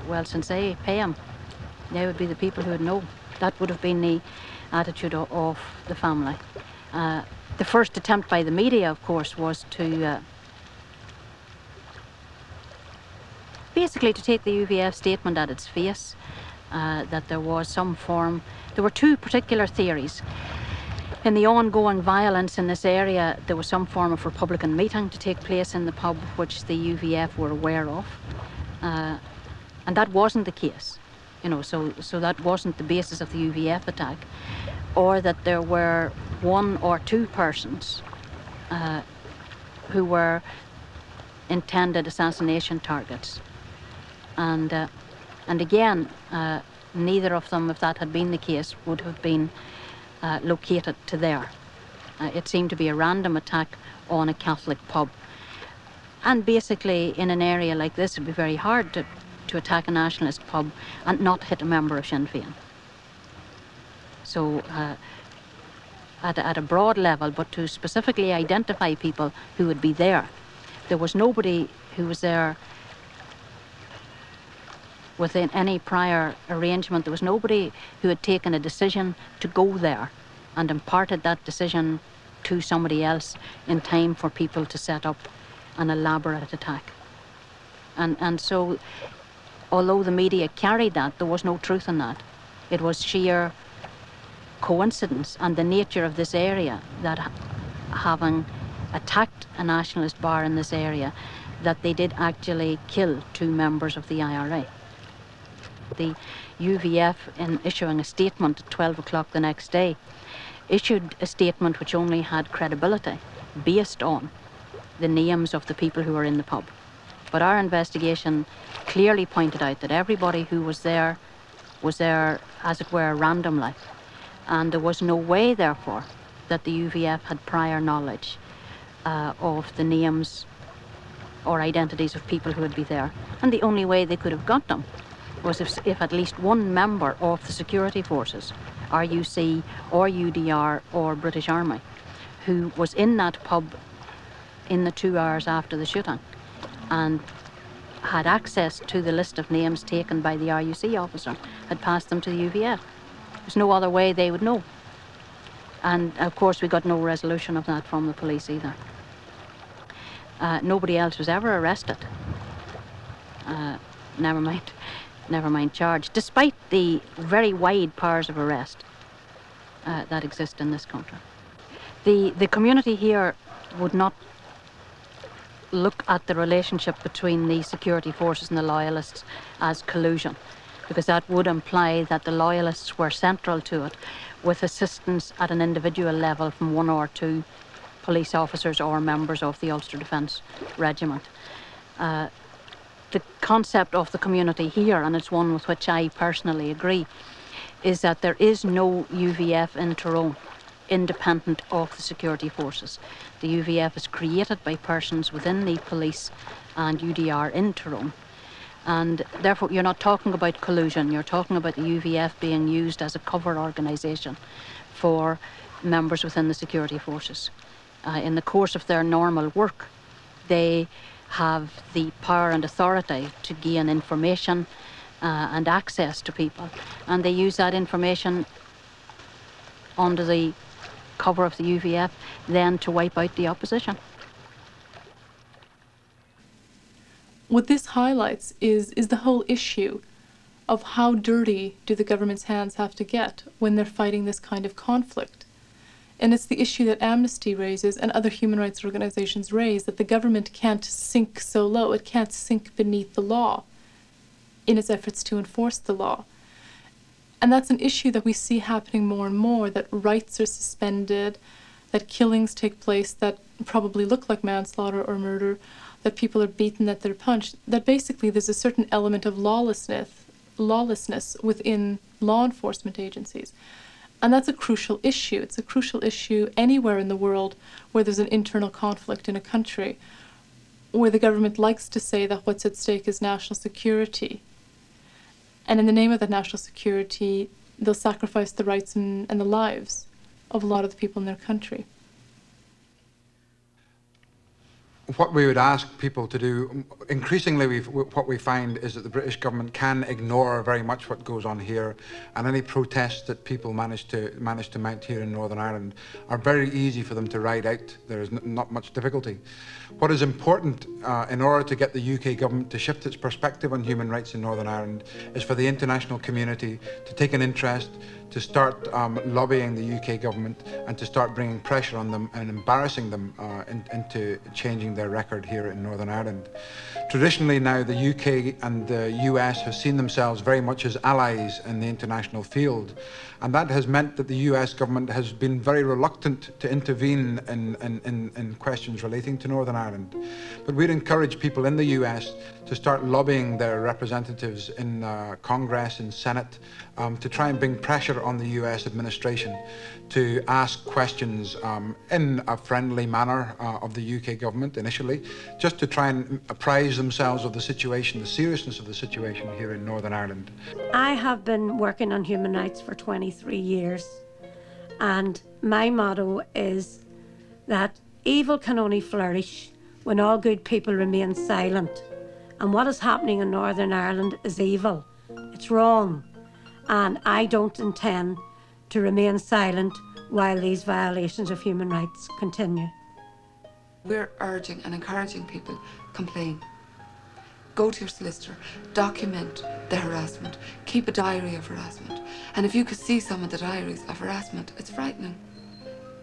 well, since they pay him, they would be the people who would know. That would have been the attitude of the family. The first attempt by the media, of course, was to basically to take the UVF statement at its face, that there was some form. There were two particular theories. In the ongoing violence in this area, there was some form of Republican meeting to take place in the pub, which the UVF were aware of. And that wasn't the case, you know, so that wasn't the basis of the UVF attack, or that there were one or two persons who were intended assassination targets. And again, neither of them, if that had been the case, would have been located to there. It seemed to be a random attack on a Catholic pub. And basically, in an area like this, it would be very hard to attack a nationalist pub and not hit a member of Sinn Féin. So, at a broad level, but to specifically identify people who would be there, there was nobody who was there within any prior arrangement. There was nobody who had taken a decision to go there and imparted that decision to somebody else in time for people to set up an elaborate attack. And so, although the media carried that, there was no truth in that. It was sheer coincidence and the nature of this area, that having attacked a nationalist bar in this area, that they did actually kill two members of the IRA. The UVF, in issuing a statement at 12 o'clock the next day, issued a statement which only had credibility based on the names of the people who were in the pub. But our investigation clearly pointed out that everybody who was there, as it were, randomly. And there was no way, therefore, that the UVF had prior knowledge of the names or identities of people who would be there. And the only way they could have got them was if at least one member of the security forces, RUC or UDR or British Army, who was in that pub in the 2 hours after the shooting and had access to the list of names taken by the RUC officer, had passed them to the UVF. There's no other way they would know. And of course we got no resolution of that from the police either. Nobody else was ever arrested. Never mind charged, despite the very wide powers of arrest that exist in this country. The community here would not look at the relationship between the security forces and the loyalists as collusion, because that would imply that the loyalists were central to it, with assistance at an individual level from one or two police officers or members of the Ulster Defence Regiment. The concept of the community here, and it's one with which I personally agree, is that there is no UVF in Tyrone independent of the security forces. The UVF is created by persons within the police and UDR in Tyrone. And therefore you're not talking about collusion, you're talking about the UVF being used as a cover organisation for members within the security forces. In the course of their normal work, they have the power and authority to gain information and access to people, and they use that information under the cover of the UVF then to wipe out the opposition. What this highlights is the whole issue of how dirty do the government's hands have to get when they're fighting this kind of conflict. And it's the issue that Amnesty raises and other human rights organizations raise, that the government can't sink so low, it can't sink beneath the law in its efforts to enforce the law. And that's an issue that we see happening more and more, that rights are suspended, that killings take place that probably look like manslaughter or murder, that people are beaten, that they're punched, that basically there's a certain element of lawlessness within law enforcement agencies. And that's a crucial issue. It's a crucial issue anywhere in the world where there's an internal conflict in a country, where the government likes to say that what's at stake is national security. And in the name of that national security, they'll sacrifice the rights and the lives of a lot of the people in their country. what we would ask people to do, increasingly what we find is that the British government can ignore very much what goes on here, and any protests that people manage to mount here in Northern Ireland are very easy for them to ride out. There is not much difficulty. What is important in order to get the UK government to shift its perspective on human rights in Northern Ireland is for the international community to take an interest, to start lobbying the UK government, and to start bringing pressure on them and embarrassing them into changing their record here in Northern Ireland. Traditionally now, the UK and the US have seen themselves very much as allies in the international field, and that has meant that the US government has been very reluctant to intervene in questions relating to Northern Ireland. But we'd encourage people in the US to start lobbying their representatives in Congress and Senate to try and bring pressure on the US administration to ask questions in a friendly manner of the UK government initially, just to try and apprise themselves of the situation, the seriousness of the situation here in Northern Ireland. I have been working on human rights for 23 years, and my motto is that evil can only flourish when all good people remain silent. And what is happening in Northern Ireland is evil. It's wrong. And I don't intend to remain silent while these violations of human rights continue. We're urging and encouraging people, complain. Go to your solicitor, document the harassment, keep a diary of harassment. And if you could see some of the diaries of harassment, it's frightening.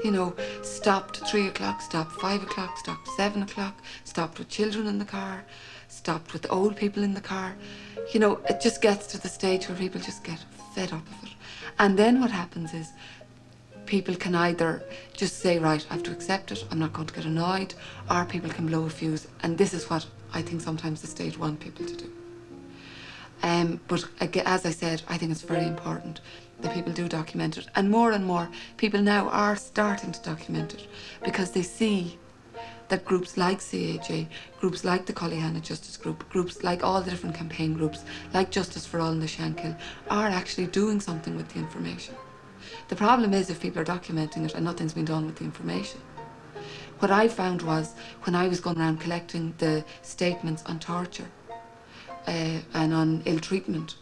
You know, stopped at 3 o'clock, stopped 5 o'clock, stopped 7 o'clock, stopped with children in the car, stopped with old people in the car. You know, it just gets to the stage where people just get fed up of it. And then what happens is people can either just say, right, I have to accept it, I'm not going to get annoyed, or people can blow a fuse. And this is what I think sometimes the state want people to do. But as I said, I think it's very important that people do document it. And more people now are starting to document it because they see that groups like CAJ, groups like the Cullyhanna Justice Group, groups like all the different campaign groups, like Justice for All in the Shankill, are actually doing something with the information. The problem is if people are documenting it and nothing's been done with the information. What I found was, when I was going around collecting the statements on torture and on ill treatment,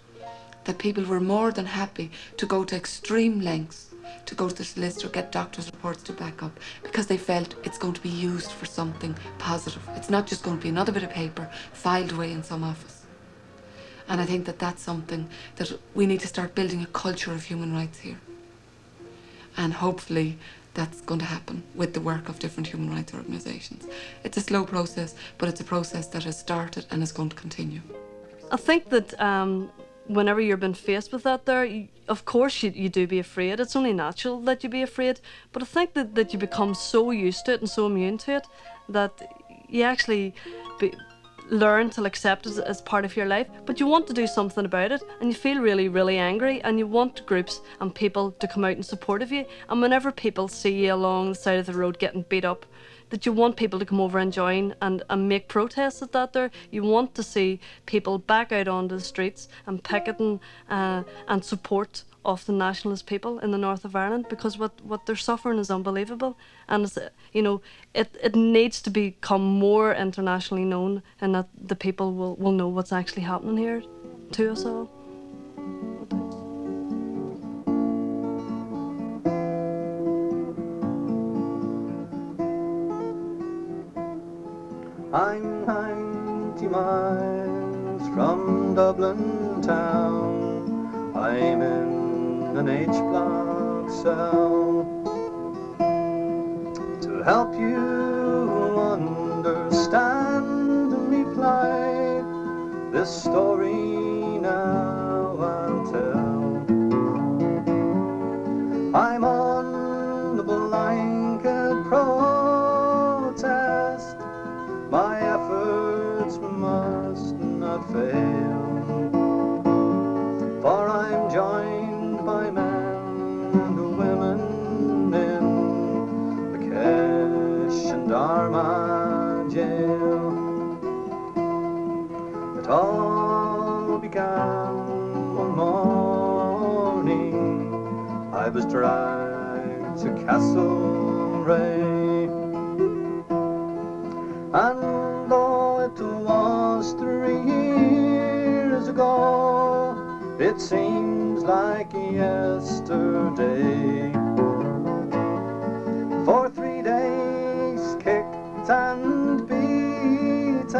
that people were more than happy to go to extreme lengths to go to the solicitor, get doctors' reports to back up, because they felt it's going to be used for something positive. It's not just going to be another bit of paper filed away in some office. And I think that that's something that we need to start building a culture of human rights here. And hopefully that's going to happen with the work of different human rights organisations. It's a slow process, but it's a process that has started and is going to continue. I think that whenever you're being faced with that of course you do be afraid. It's only natural that you be afraid. But I think that you become so used to it and so immune to it that you actually learn to accept it as part of your life. But you want to do something about it, and you feel really, really angry, and you want groups and people to come out in support of you. And whenever people see you along the side of the road getting beat up, that you want people to come over and join and make protests at that there. You want to see people back out onto the streets and picketing and support of the nationalist people in the north of Ireland, because what they're suffering is unbelievable. And it's, you know, it needs to become more internationally known, and that the people will know what's actually happening here to us all. I'm 90 miles from Dublin town. I'm in an H-block cell. To help you understand me plight, this story now I'll tell. I'm on the blanket protest. My efforts must not fail, for I'm joined by men and women in the Kesh and Armagh jail. It all began one morning. I was dragged to Castlereagh. And though it was 3 years ago, it seems like yesterday. For 3 days kicked and beaten,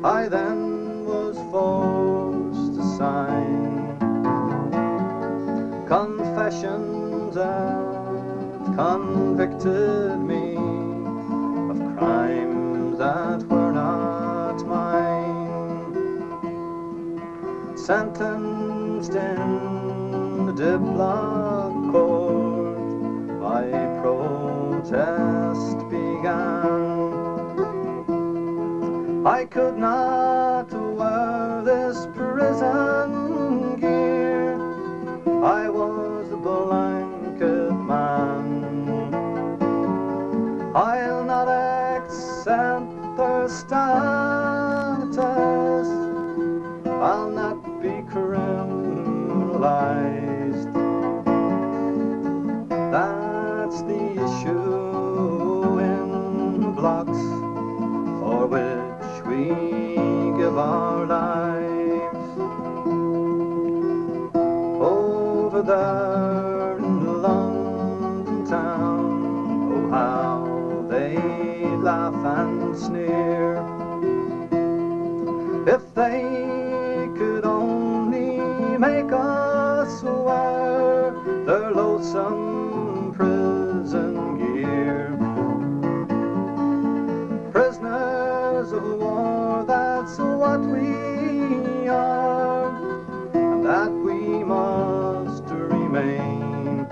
I then was forced to sign confessions that convicted me of crimes that were not mine. Sentenced in the Diplock court, my protest began. I could not wear this prison gear, I was the blanket man. I'll not accept their status, I'll not be criminalized. That's the issue in blocks for which we give our lives. Over there in London town, oh how they laugh and sneer. If they could only make us wear their loathsome prison gear. Prisoners of war, that's what we are, and that we must remain.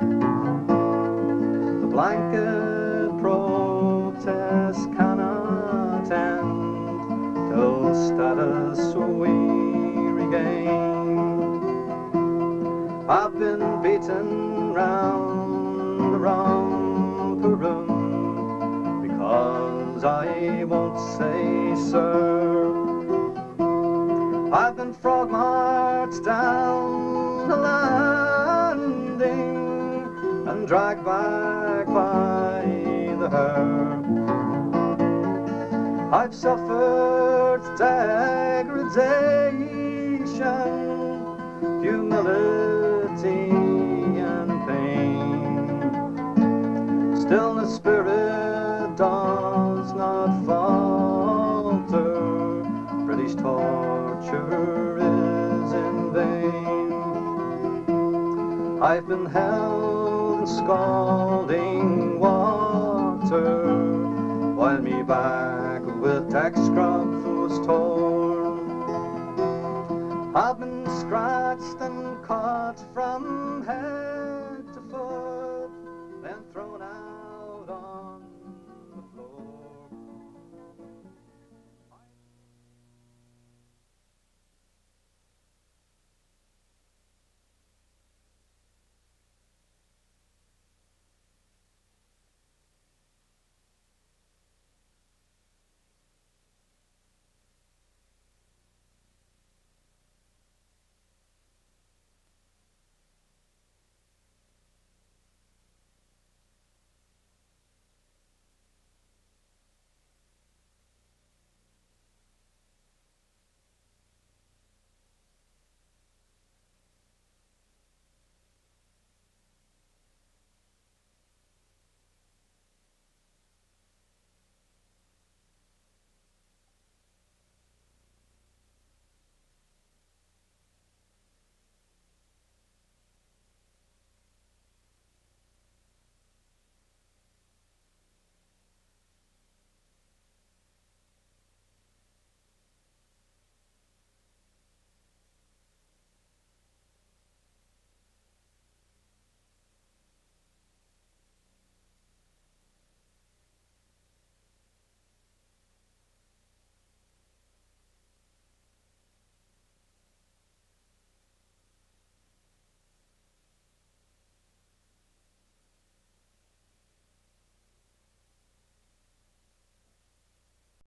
The blanket protest cannot end till status we regain. I've been beaten round the romper room because I won't say sir. I've been frog marched down the landing and dragged back by the hair. I've suffered degradation, humility and pain. Still the spirit does not falter, British torture is in vain. I've been held in scalding water, while me back with tax scrubs was torn. I've been scratched and caught from hell.